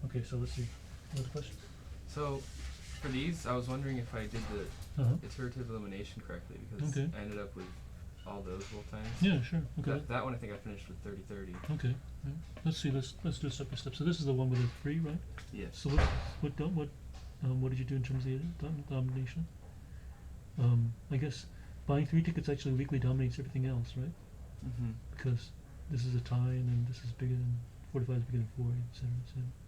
Okay, so let's see. Another question? So, for these, I was wondering if I did the Uh-huh. iterative elimination correctly, because Okay. I ended up with all those both times. Yeah, sure. Okay. That one I think I finished with 30-30. Okay. Yeah. Let's see. Let's do it step by step. So this is the one with the 3, right? Yes. So what did you do in terms of the domination? I guess buying 3 tickets actually weakly dominates everything else, right? Mm-hmm. Because this is a tie, and then this is bigger than 45 is bigger than 40, etc.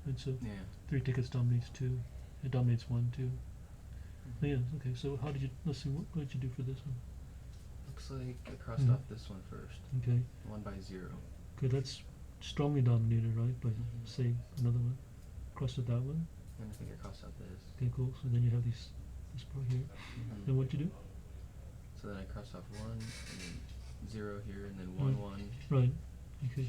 And so Yeah. 3 tickets dominates 2. It dominates 1, 2. Mm-hmm. Yeah. Okay. So how did you? Let's see. What did you do for this one? Looks like I crossed off this one first. Okay. 1 by 0. Okay. That's strongly dominated, right? By Mhm. say another one. Crossed out that one. And I think I crossed out this. Okay. Cool. So then you have this part here. Mm-hmm. Then what'd you do? So then I crossed off 1, and then 0 here, and then 1, 1. Right.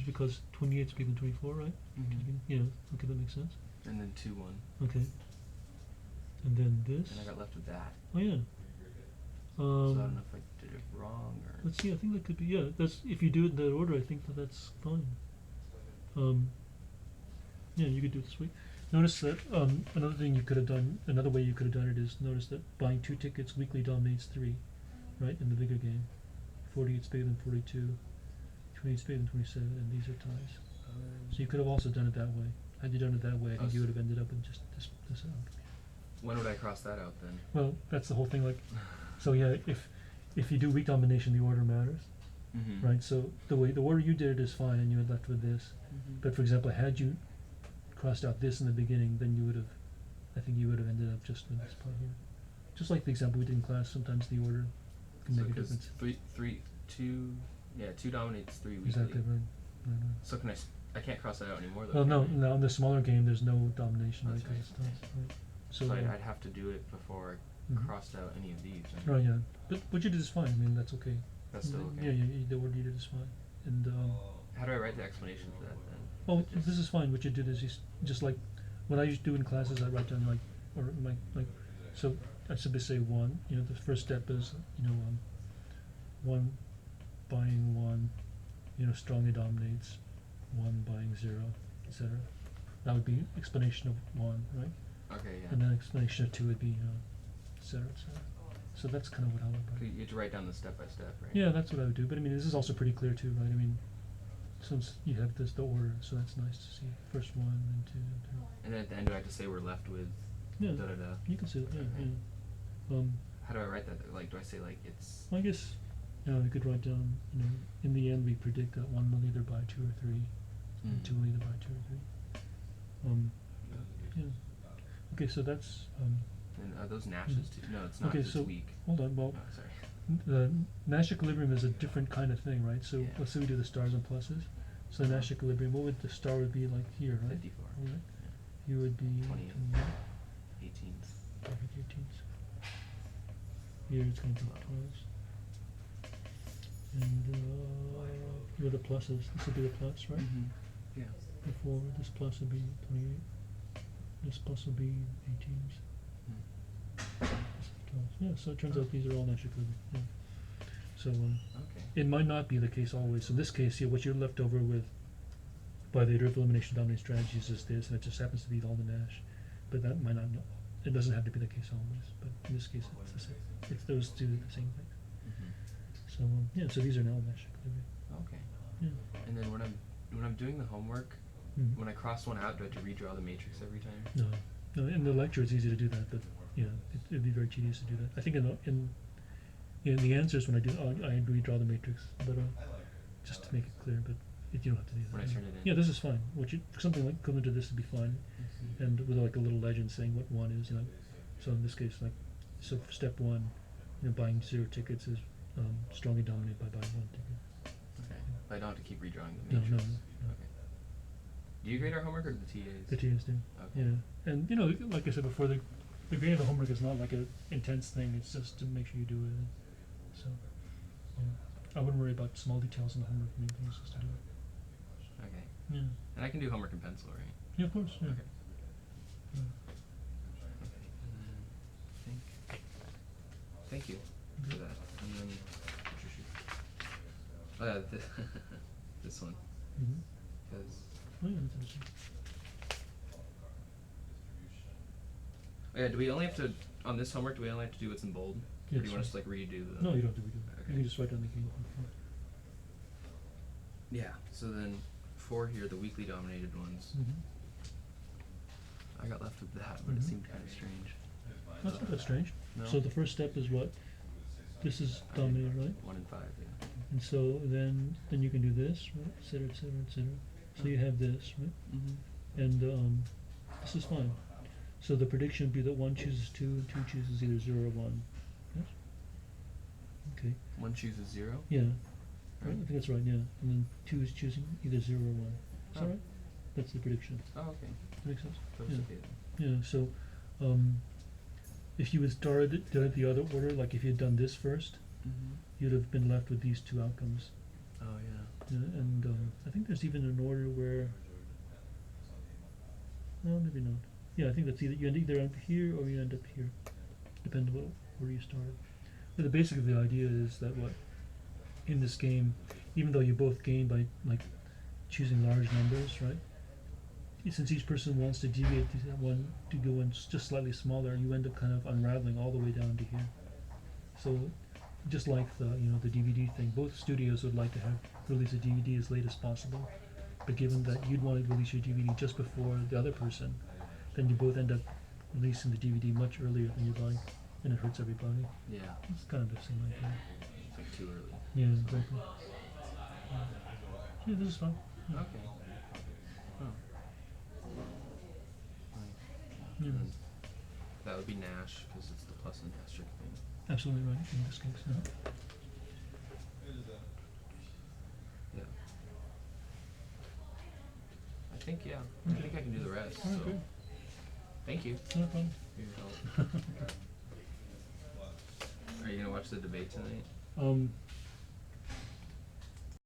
Because 28 is bigger than 24, right? Mm-hmm. Yeah. Okay, that makes sense. And then 2, 1. Okay. And then this. And I got left with that. Oh yeah. So I don't know if I did it wrong or. Let's see. I think that could be. Yeah. That's if you do it in that order. I think that's fine. Yeah, you could do it this way. Notice that another thing you could have done. Another way you could have done it is notice that buying 2 tickets weekly dominates 3, right? In the bigger game, 48 is bigger than 42, 28 is bigger than 27, and these are ties. So you could have also done it that way. Had you done it that way, I think you would have ended up in just this out. When would I cross that out then? Well, that's the whole thing. Like, so yeah, if you do weak domination, the order matters, Mm-hmm. right? So the order you did it is fine, and you had left with this. Mm-hmm. But for example, had you crossed out this in the beginning, then you would have, I think you would have ended up just with this part here. Just like the example we did in class, sometimes the order can So make a because difference. 2 dominates 3 weekly. Exactly right. Right. So I can't cross that out anymore though. Well, no, can I? no. In the smaller game, there's no domination, right? That's 'Cause right. it's ties, right? So So I'd have to do it before I Mhm. crossed out any of these. Right? Right, yeah. But what you did is fine. I mean, that's okay. That's still okay. Yeah, the order you did is fine. And How do I write the explanation for that then? oh, this is fine. What you did is just like what I used to do in classes. I write down so I simply say 1. You know, the first step is 1 buying 1. You know, strongly dominates 1 buying 0, etc. That would be explanation of 1, right? Okay, yeah. And then explanation of 2 would be etc. etc. So that's kind of what I would write. You have to write down the step by step, right? Yeah, that's what I would do. But I mean, this is also pretty clear too, right? I mean, since you have the order, so that's nice to see. First 1, then 2, then 3. And then at the end, do I have to say we're left with Yeah, da da da? you can see that. Yeah, Okay. yeah. How do I write that? Like, do I say like it's? I guess you could write down. In the end, we predict that 1 will either buy 2 or 3, and 2 will either buy 2 or 3. Yeah. Okay, so that's. And are those Nash's too? No, it's not. Okay, It's so weak. hold on. Well, Oh, sorry. the Nash equilibrium is a different kind of thing, right? So Yeah. let's say we do the stars and pluses. So the Nash equilibrium, what would the star would be like here, right? 54. Right. Here would be 28. 18s. 18s. Here it's going to be 12s. And here are the pluses. This would be the plus, right? Mm-hmm. Yeah. Before this plus would be 28. This plus will be 18s. This is 12s. Yeah, so it turns out these are all Nash equilibrium. Yeah. So Okay. it might not be the case always. So in this case here, what you're left over with by the iterative elimination dominant strategies is this, and it just happens to be all the Nash. But that might not. It doesn't have to be the case always. But in this case, it's the same. It's those two the same thing. Mm-hmm. So yeah, so these are now Nash equilibrium. Okay. Yeah. And then when I'm doing the homework, Mhm. when I cross one out, do I have to redraw the matrix every time? No, in the lecture it's easy to do that, but it'd be very tedious to do that. I think in the answers when I do, I redraw the matrix, but just to make it clear. But you don't have to do that. When I turn it in. Yeah, this is fine. For something like equivalent to this would be fine, Mm-hmm. and with like a little legend saying what 1 is. So in this case, so for step 1, buying 0 tickets is strongly dominated by buying 1 ticket. Okay. But I don't have to keep redrawing the No, matrix. no. Okay. Do you grade our homework or the TAs? The TAs do. Okay. Yeah, and like I said before, the grading of the homework is not like a intense thing. It's just to make sure you do it. So I wouldn't worry about small details in the homework. Main thing is just to do it. Okay. Yeah. And I can do homework in pencil, right? Yeah, of course. Yeah. Okay. Yeah. Thank you for that. And then, this one, Mm-hmm. because Oh, yeah, that's interesting. Yeah, do we only have to, on this homework, do we only have to do what's in bold? Or do Yes, you want us to right. like redo the? No, you don't have to redo it. Okay. You can just write down the game. Yeah, so then 4 here, the weakly dominated ones. Mm-hmm. I got left with that, but it Mhm. seemed kind of strange. That's not that strange. No? So the first step is what? This is dominated, right? 1 and 5, yeah. And so then you can do this, right? Et cetera, et cetera, et cetera. So you have this, right? Mm-hmm. And this is fine. So the prediction would be that 1 chooses 2 and 2 chooses either 0 or 1. Yes? Okay. 1 chooses 0? Yeah. Right? I Right. think that's right, yeah. And then 2 is choosing either 0 or 1. Is that Oh. right? That's the prediction. Oh, okay. That makes sense? That was Yeah. okay then. Yeah, so if you had done it the other order, like if you had done this first, Mm-hmm. you'd have been left with these 2 outcomes. Oh, yeah. Yeah, and I think there's even an order where, no, maybe not. Yeah, I think that's you end either up here or you end up here, depending on where you started. But basically the idea is that in this game, even though you both gain by like choosing large numbers, right? Since each person wants to deviate to go in just slightly smaller, you end up kind of unraveling all the way down to here. So, just like the DVD thing, both studios would like to have release a DVD as late as possible. But given that you'd want to release your DVD just before the other person, then you both end up releasing the DVD much earlier than you'd like, and it hurts everybody. Yeah. It's kind of the same idea. It's like too early. Yeah, exactly. Yeah, this is fun. Yeah. Okay. Oh. Right. Yeah. And then that would be Nash, because it's the plus and asterisk thing. Absolutely right in this case. Yeah. I think, yeah. I Okay. think I can do the rest, Alright, so. great. Thank you No problem. for your help. Are you gonna watch the debate tonight?